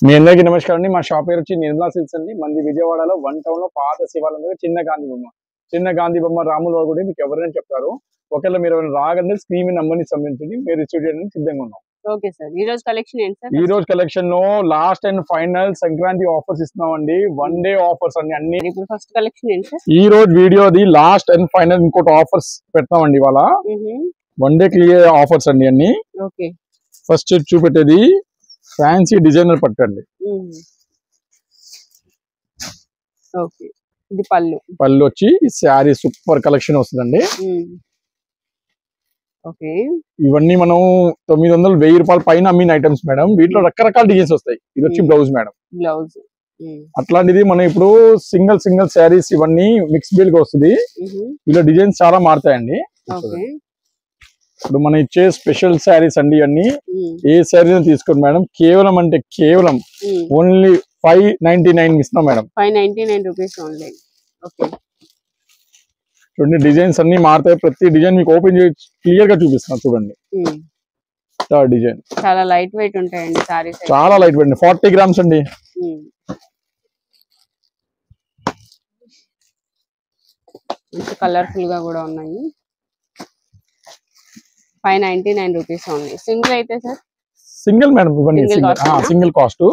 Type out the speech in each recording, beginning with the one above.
మీ అందరికీ నమస్కారం అండి. మా షాప్ పేరు వచ్చి నిర్మలా సిల్క్స్ అండి. మంది విజయవాడలో వన్ టౌన్ లో పాత శివాలయం దగ్గర చిన్న గాంధీ బొమ్మ రాముల వారు కూడా మీకు ఎవరైనా చెప్తారు. ఒకవేళ మీరు రాగంటే స్క్రీన్ నంబర్ని సంబంధించి మీరు రిసీవ్ చేయడానికి సిద్ధంగా ఉన్నాం. Okay sir. ఈ రోజు కలెక్షన్ ఏంటి సార్? ఈ రోజు కలెక్షన్ లో last and final Sankranti offers ఇస్తున్నామండి. వన్ డే ఆఫర్స్ అండి అన్ని. ఇప్పుడు ఫస్ట్ కలెక్షన్ ఏంటి సార్? ఈ రోజు వీడియోది లాస్ట్ అండ్ ఫైనల్ ఇంకోటి ఆఫర్స్ పెడతామండి ఇవాళ. వన్ డే క్లియర్ ఆఫర్స్ అండి అన్ని. ఓకే. ఫస్ట్ చూపెట్టేది ఫ్యాన్సీ డిజైనర్ పట్టండి. ఓకే. ఇది పళ్ళు వచ్చి శారీ సూపర్ కలెక్షన్ వస్తుందండి. ఓకే. ఇవన్నీ మనం 900 1000 రూపాయల పైన అమ్మిన ఐటమ్స్ మేడం. వీటిలో రకరకాల డిజైన్స్ వస్తాయి. ఇది వచ్చి బ్లౌజ్ మేడం. అట్లాంటిది మనం ఇప్పుడు సింగిల్ శారీస్ ఇవన్నీ మిక్స్ బిల్ గా వస్తుంది. ఇలా డిజైన్స్ చాలా మారుతాయండి. ఇప్పుడు మనం ఇచ్చే స్పెషల్ శారీస్ అండి అన్ని. ఏ శారీ తీసుకోండి మేడం, కేవలం అంటే కేవలం ఓన్లీ 599 ఇస్తున్నాం మేడం. 599 rupees only. ఓకే. చూడండి డిజైన్స్ అన్ని మారుతాయి. ప్రతి డిజైన్ మీకు ఓపెన్ చేసి క్లియర్ గా చూపిస్తున్నాను చూడండి. థర్డ్ డిజైన్ చాలా లైట్ వెయిట్ ఉంటాయండి సారీస్. చాలా లైట్ వెయిట్ 40 గ్రామ్స్ అండి. మంచి కలర్ఫుల్ గా కూడా ఉన్నాయి. 599 రూపీస్ ఓన్లీ. సింగిల్ అయితే సార్? సింగిల్ మేడం ఇవన్నీ సింగిల్ కాస్ట్.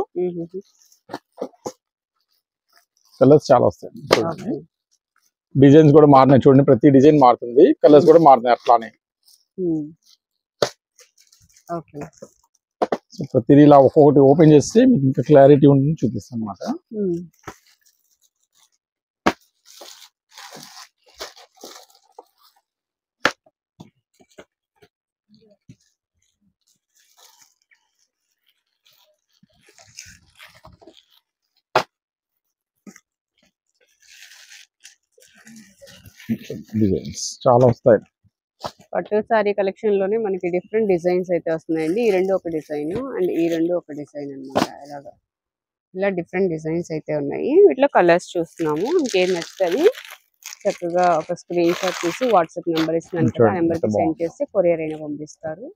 కలర్స్ చాలా వస్తాయి చూడండి. డిజైన్స్ కూడా మారినాయి చూడండి. ప్రతి డిజైన్ మారుతుంది, కలర్స్ కూడా మారుతున్నాయి అట్లానే. సో ప్రతిదీ ఇలా ఒక్కొక్కటి ఓపెన్ చేస్తే మీకు ఇంకా క్లారిటీ ఉంటుంది చూపిస్తాను అన్నమాట. డిజైన్స్ చాలా వస్తాయి. పట్టు సారీ కలెక్షన్ లోనే మనకి డిఫరెంట్ డిజైన్స్ అయితే వస్తున్నాయండి. ఈ రెండు ఒక డిజైన్ అండ్ ఈ రెండు ఒక డిజైన్ అన్నమాట. ఇలా డిఫరెంట్ డిజైన్స్ అయితే ఉన్నాయి. వీటిలో కలర్స్ చూస్తున్నాము. ఇంకేం నచ్చుతుంది చక్కగా ఒక స్క్రీన్ షాట్ తీసి వాట్సాప్ నెంబర్ ఇస్తున్నాను కదా, ఆ నెంబర్ కి సెండ్ చేస్తే కొరియర్ అయినా పంపిస్తారు.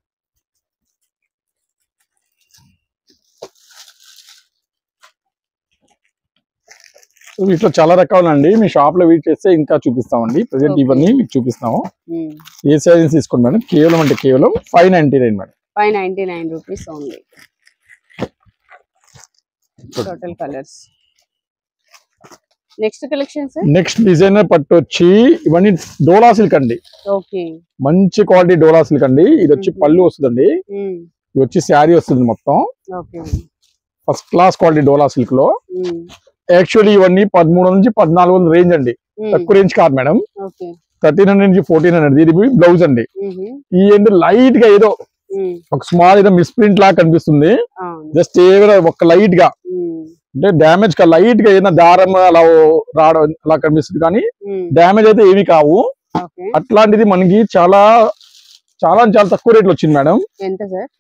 వీటిలో చాలా రకాలండి. మీ షాప్ లో విజిట్ చేస్తే ఇంకా చూపిస్తామండి. ప్రెసెంట్ ఇవన్నీ మీకు చూపిస్తాము. ఏ సైజ్ తీసుకోండి మేడం, కేవలం అంటే కేవలం 599 madam. 599 rupees only. Total colours. Next collection sir? Next designer పట్టు వచ్చి ఇవన్నీ డోలా సిల్క్ అండి. ఓకే. మంచి క్వాలిటీ డోలా సిల్క్ అండి. ఇది వచ్చి పళ్ళు వస్తుందండి. ఇది వచ్చి శారీ వస్తుంది మొత్తం. ఫస్ట్ క్లాస్ క్వాలిటీ డోలా సిల్క్ లో. యాక్చువల్లీ ఇవన్నీ 1300 నుంచి 1400 రేంజ్ అండి. తక్కువ రేంజ్ కాదు మేడం. 1300 నుంచి 1400. ఇది బ్లౌజ్ అండి. ఈ ఏంటి లైట్ గా ఏదో ఒక స్మాల్ ఏదో మిస్ప్రింట్ లాగా కనిపిస్తుంది. జస్ట్ ఏదో ఒక లైట్ గా అంటే డ్యామేజ్ గా లైట్ గా ఏదైనా దారం అలా రావడం అలా కనిపిస్తుంది, కానీ డ్యామేజ్ అయితే ఏమి కావు. అట్లాంటిది మనకి చాలా చాలా చాలా తక్కువ రేట్లు వచ్చింది మేడం.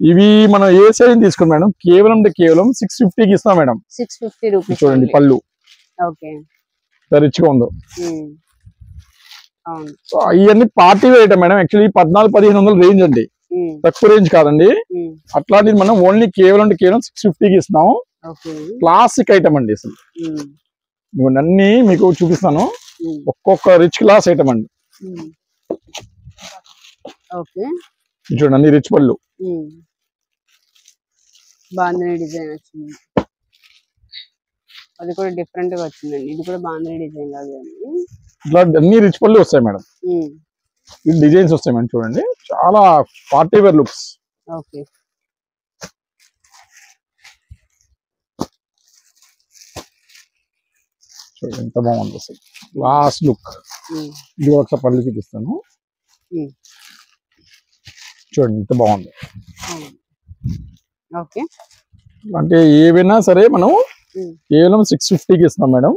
ఇవి మనం ఏ సైజ్ తీసుకున్నాం మేడం, కేవలం అంటే కేవలం 650కి ఇస్తాం మేడం. 650 రూపీస్ చూడండి పళ్ళు రిచ్ గా ఉందో. ఇవన్నీ party wear item madam. Actually 1400-1500 range అండి, తక్కువ రేంజ్ కాదండి. అట్లాంటిది మనం ఓన్లీ కేవలం అంటే కేవలం 650కి ఇస్తున్నాం. క్లాసిక్ ఐటమ్ అండి. అసలు ఇవన్నీ మీకు చూపిస్తాను. ఒక్కొక్క రిచ్ క్లాస్ ఐటమ్ అండి. చూడండి అన్ని రిచ్ పళ్ళు. బాందిని డిజైన్ వచ్చింది, అది కూడా డిఫరెంట్ గా వచ్చిందండి. ఇది కూడా బాందిని డిజైన్ లాగే ఉంది. ఇట్లా అన్ని రిచ్ పళ్ళు వస్తాయి మేడం. ఈ డిజైన్స్ వస్తాయి మేడం. చూడండి చాలా పార్టీ వేర్ లుక్స్. ఓకే. చూడండి ఎంత బాగుంది అసలు క్లాస్ లుక్. ఇది ఒకసారి పళ్ళు చూపిస్తాను. చూడండి ఎంత బాగుంది. అంటే ఏవైనా సరే మనం కేవలం 650కి ఇస్తున్నాం మేడం.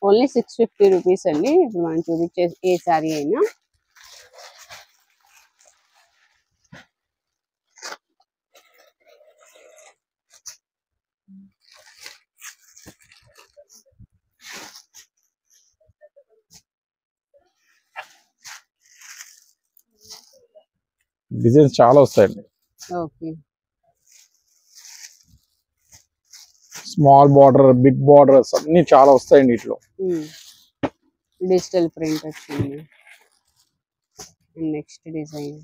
ఓన్లీ 650 రూపీస్ అండి. ఇప్పుడు మనం చూపించే ఏ సారీ అయినా. డిజైన్స్ చాలా వస్తాయండి. Okay. Small border, big borders అన్ని చాలా వస్తాయండి వీటిలో. డిజిటల్ ప్రింట్ వచ్చింది. Next design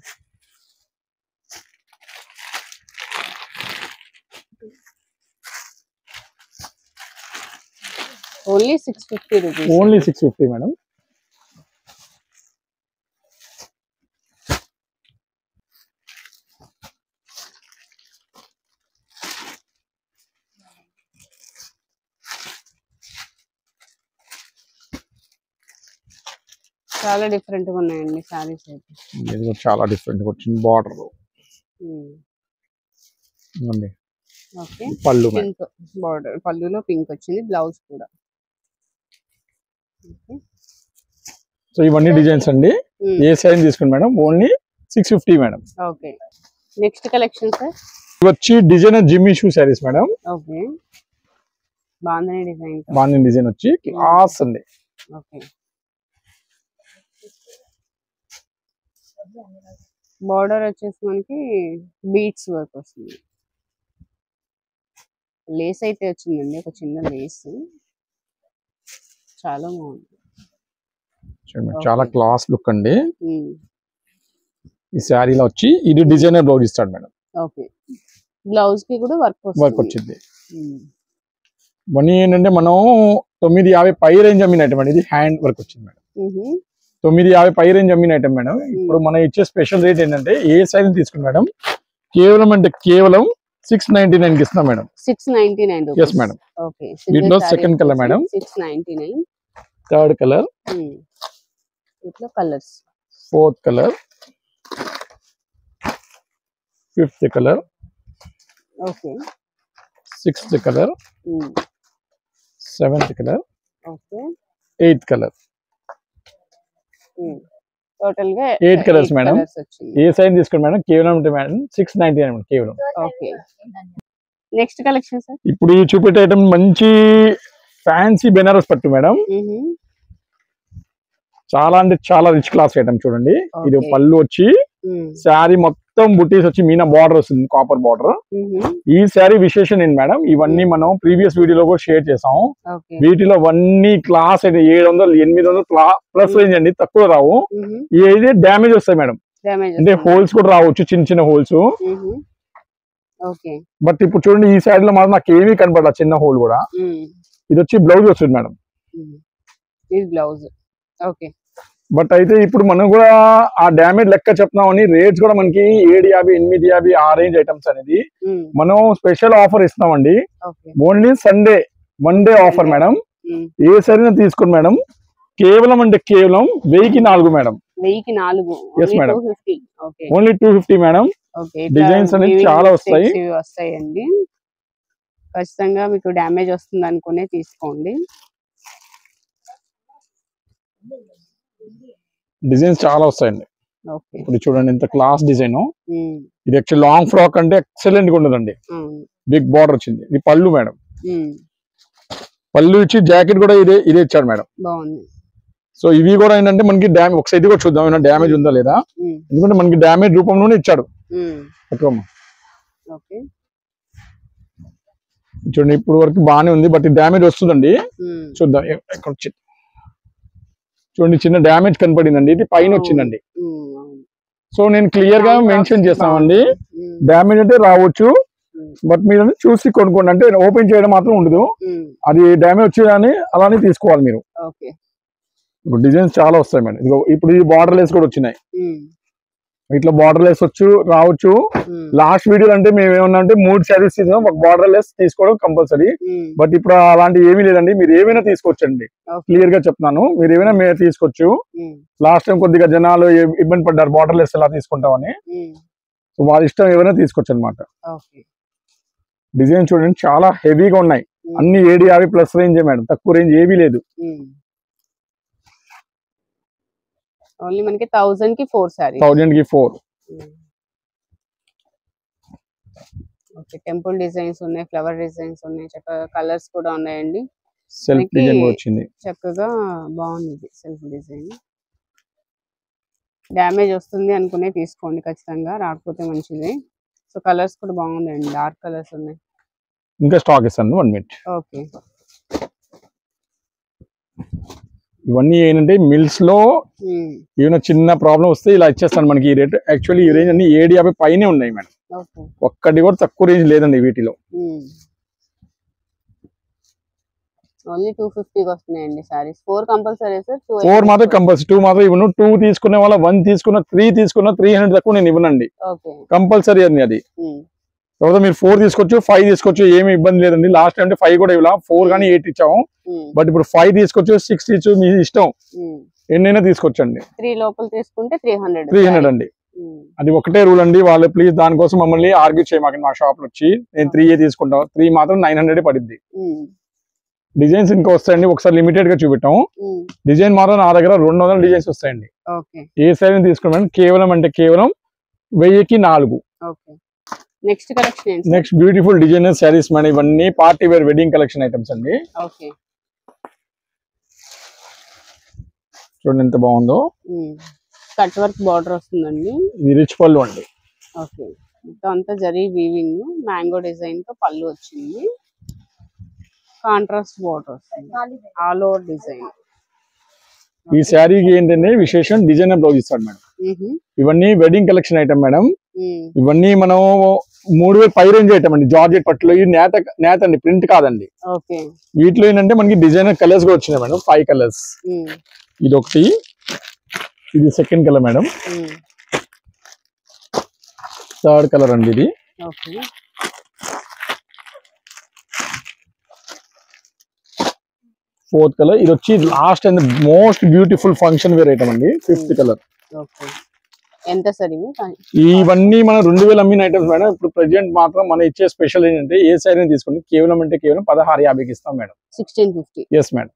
only 650 rupees. Only 650 madam. చాలా డిఫరెంట్ గా ఉన్నాయండి సారీస్ అయితే. ఇది చాలా డిఫరెంట్ గా వచ్చింది బార్డర్. ఓకే పళ్ళు పింక్ బార్డర్, పళ్ళులో పింక్ వచ్చింది, బ్లౌజ్ కూడా. సో ఇవన్నీ డిజైన్స్ అండి. ఏ సైజ్ తీసుకుని madam only 650 madam. Okay next collection sir. ఇవి వచ్చి designer Jimmy Choo saris madam. Okay bandhani design, bandhani design వచ్చి క్లాస్ అండి. ఓకే బార్డర్ వచ్చేసి మనకి బీట్స్ వర్క్ వస్తుంది. లేస్ అయితే వచ్చిందండి, ఒక చిన్న లేస్, చాలా బాగుంది. చాలా క్లాస్ లుక్ అండి. ఈ శారీలో వచ్చి ఇది డిజైనర్ బ్లౌజ్ ఇస్తాడు మేడం. ఓకే బ్లౌజ్ కి కూడా వర్క్ వచ్చింది. మనీ ఏంటంటే మనం 950 పై రేంజ్ అమ్మిన ఐటమ్ అండి. ఇది హ్యాండ్ వర్క్ వచ్చింది మేడం. 950 పై రేంజ్ అమ్మిన ఐటమ్ మేడం. ఇప్పుడు మనం ఇచ్చే స్పెషల్ రేట్ ఏంటంటే ఏ సైజ్ తీసుకుని మేడం కేవలం అంటే కేవలం 699 కి ఇస్తున్నాం మేడం. 699. Yes madam. ఓకే దీంట్లో second colour madam. 699. Third colour, ఇట్లా colours, fourth colour, fifth colour, okay sixth colour, seventh colour, okay eighth colour. Total గా 8 కలర్స్ మేడం. ఏ సైజ్ తీసుకోండి మేడం కేవలం మేడం 699 కేవలం. Okay next collection sir. ఇప్పుడు ఈ చూపెట్టే ఐటమ్ మంచి ఫ్యాన్సీ బెనారస్ పట్టు మేడం. చాలా అంటే చాలా రిచ్ క్లాస్ ఐటమ్ చూడండి. ఇది పళ్ళు వచ్చి శారీ మొత్తం బుటీస్ వచ్చి మీనా బార్డర్ వస్తుంది, కాపర్ బార్డర్. ఈ శారీ విశేషం ఏంటి మేడం, ఇవన్నీ మనం ప్రీవియస్ వీడియోలో కూడా షేర్ చేసాం. వీటిలో అన్ని క్లాస్ అయితే 700 800 ప్లస్ రేంజ్ అండి, తక్కువ రావు. ఇది డ్యామేజ్ వస్తాయి మేడం, అంటే హోల్స్ కూడా రావచ్చు, చిన్న చిన్న హోల్స్. బట్ ఇప్పుడు చూడండి ఈ సైడ్ లో మాత్రం నాకు ఏమీ కనపడలేదు, చిన్న హోల్ కూడా. ఇది వచ్చి బ్లౌజ్ వస్తుంది మేడం. Blouse okay. బట్ అయితే ఇప్పుడు మనం కూడా ఆ డ్యామేజ్ లెక్క చెప్తున్నామని రేట్స్ కూడా మనకి 750 850 ఆ రేంజ్ ఐటమ్స్ అనేది మనం స్పెషల్ ఆఫర్ ఇస్తున్నామండి. Only Sunday Monday offer madam. ఏ సరైన తీసుకోండి మేడం, కేవలం అంటే కేవలం 1000కి 4 మేడం. 1000కి 4. Yes madam, only 250 madam. Designs అనేది చాలా వస్తాయండి. ఖచ్చితంగా మీకు డ్యామేజ్ వస్తుంది అనుకునే తీసుకోండి. డిజైన్స్ చాలా వస్తాయండి. ఇప్పుడు చూడండి ఎంత క్లాస్ డిజైన్. ఇది యాక్చువల్ లాంగ్ ఫ్రాక్ అంటే ఎక్సలెంట్ గా ఉండదండి. బిగ్ బార్డర్ వచ్చింది. ఇది పళ్ళు మేడం. పళ్ళు ఇచ్చి జాకెట్ కూడా ఇదే ఇచ్చాడు మేడం. సో ఇవి కూడా ఏంటంటే మనకి డ్యామేజ్, ఒకసారి ఇది కూడా చూద్దాం ఏమైనా డ్యామేజ్ ఉందా లేదా, ఎందుకంటే మనకి డ్యామేజ్ రూపంలోనే ఇచ్చాడు. చూడండి ఇప్పుడు వరకు బాగానే ఉంది, బట్ డ్యామేజ్ వస్తుందండి. చూద్దాం ఎక్కడ వచ్చింది. చూడండి చిన్న డ్యామేజ్ కనపడిందండి, ఇది పైన వచ్చిందండి. సో నేను క్లియర్ గా మెన్షన్ చేస్తామండి, డ్యామేజ్ అంటే రావచ్చు, బట్ మీరు చూసి కొనుక్కోండి. అంటే ఓపెన్ చేయడం మాత్రం ఉండదు, అది డ్యామేజ్ వచ్చేదాన్ని అలానే తీసుకోవాలి మీరు. ఇప్పుడు డిజైన్స్ చాలా వస్తాయి మేడం. ఇప్పుడు ఈ బార్డర్ లెస్ కూడా వచ్చినాయి. ఇట్లా బార్డర్ లెస్ రావచ్చు. లాస్ట్ వీడియో అంటే మేము ఏమన్నా అంటే 3 శారీస్ తీసుకున్నాం, ఒక బార్డర్ లెస్ తీసుకోవడం కంపల్సరీ. బట్ ఇప్పుడు అలాంటి ఏమీ లేదండి, మీరు ఏమైనా తీసుకోవచ్చండి. క్లియర్ గా చెప్తున్నాను, మీరు ఏమైనా మీరు తీసుకోవచ్చు. లాస్ట్ టైం కొద్దిగా జనాలు ఇబ్బంది పడ్డారు బార్డర్ లెస్ ఎలా తీసుకుంటామని. సో వాళ్ళ ఇష్టం ఏమైనా తీసుకోవచ్చు అనమాట. డిజైన్ చూడండి చాలా హెవీగా ఉన్నాయి, అన్ని 750 ప్లస్ రేంజ్ మేడం, తక్కువ రేంజ్ ఏమీ లేదు. ఓన్లీ మనకి 1000కి 4 సారీ. 1000కి 4. ఓకే టెంపుల్ డిజైన్స్ ఉన్నాయి, ఫ్లవర్ డిజైన్స్ ఉన్నాయి, చక్కగా కలర్స్ కూడా ఉన్నాయండి. సెల్ఫ్ డిజైన్ వచ్చింది, చక్కగా బాగుంది సెల్ఫ్ డిజైన్. డ్యామేజ్ వస్తుంది అనుకునే తీసుకోండి ఖచ్చితంగా, రాకపోతే మంచిది. సో కలర్స్ కూడా బాగున్నాయండి, డార్క్ కలర్స్ ఉన్నాయి. ఇంకా స్టాక్ ఇస్తాను 1 minute. ఓకే. ఇవన్నీ ఏంటంటే మిల్స్ లో ఏమైనా చిన్న ప్రాబ్లం వస్తే ఇలా ఇచ్చేస్తాను మనకి ఈ రేట్. యాక్చువల్లీ ఈ రేంజ్ అన్ని 750 పైనే ఉన్నాయి మేడం. ఒక్కటి కూడా తక్కువ రేంజ్ లేదండి వీటిలో. ఓన్లీ 250 వస్తున్నాయండి సారీస్. 4 compulsory sir? 4 మాత్రం కంపల్సరీ, 2 మాత్రం ఇవ్వను. 2 తీసుకునే వాళ్ళ 1 తీసుకున్న 3 తీసుకున్న 300 తక్కువ నేను ఇవ్వనండి. కంపల్సరీ అని అది. తర్వాత మీరు 4 తీసుకోవచ్చు, 5 తీసుకోవచ్చు, ఏమి ఇబ్బంది లేదండి. లాస్ట్ టైం 5 కూడా ఇవ్వాల, 4 కానీ 8 ఇచ్చాము. బట్ ఇప్పుడు 5 తీసుకోవచ్చు, 6 ఇచ్చు, మీ ఇష్టం, ఎన్నైనా తీసుకోవచ్చండి. 3 లోపల తీసుకుంటే 300 అండి. అది ఒకటే రూల్ అండి. వాళ్ళు ప్లీజ్ దానికోసం మమ్మల్ని ఆర్గ్యూ చేయమాకండి. మా షాప్ లో వచ్చి నేను 3 తీసుకుంటాం, 3 మాత్రం 900 పడింది. డిజైన్స్ ఇంకా వస్తాయండి, ఒకసారి లిమిటెడ్ గా చూపెట్టాము. డిజైన్ మాత్రం నా దగ్గర 200 డిజైన్స్ వస్తాయండి. ఏ సైజ్ తీసుకున్నాం కేవలం అంటే కేవలం 1000కి 4. Next collection, next beautiful designer saris madam. ఇవన్నీ party wear wedding collection items అండి. చూడండి ఎంత బాగుందో. కట్ వర్క్ బార్డర్ వస్తుందండి. ఇది రిచ్ పళ్ళు అండి. ఓకే, మొత్తం అంతా జరీ వీవింగ్, మ్యాంగో డిజైన్ తో పళ్ళు వచ్చింది. కాంట్రాస్ట్ బార్డర్ వస్తుంది, ఆల్ ఓవర్ డిజైన్. ఈ శారీకి ఏంటంటే విశేషం డిజైనర్ బ్లౌజ్ ఇస్తాడు మేడం. ఇవన్నీ వెడ్డింగ్ కలెక్షన్ ఐటమ్ మేడం. ఇవన్నీ మనం 3000 పై రేంజ్ ఐటమ్ అండి. జార్జెట్ పట్టులో ఇది నేత అండి, ప్రింట్ కాదండి. వీటిలో ఏంటంటే మనకి డిజైనర్ కలర్స్ కూడా వచ్చినాయి మేడం. 5 కలర్స్. ఇది ఒకటి, ఇది second colour madam. Third colour అండి ఇది. Fourth colour. ఇది వచ్చి last and most beautiful function wear item అండి. 5th colour. ఎంత సార్ ఇవన్నీ మన 2000 అమ్మిన ఐటమ్స్ మేడం. ఇప్పుడు ప్రెజెంట్ మాత్రం మనం ఇచ్చే స్పెషల్ ఏంటంటే ఏ సైజ్ తీసుకోండి కేవలం అంటే కేవలం 1650కి ఇస్తాం మేడం. 1650. Yes madam.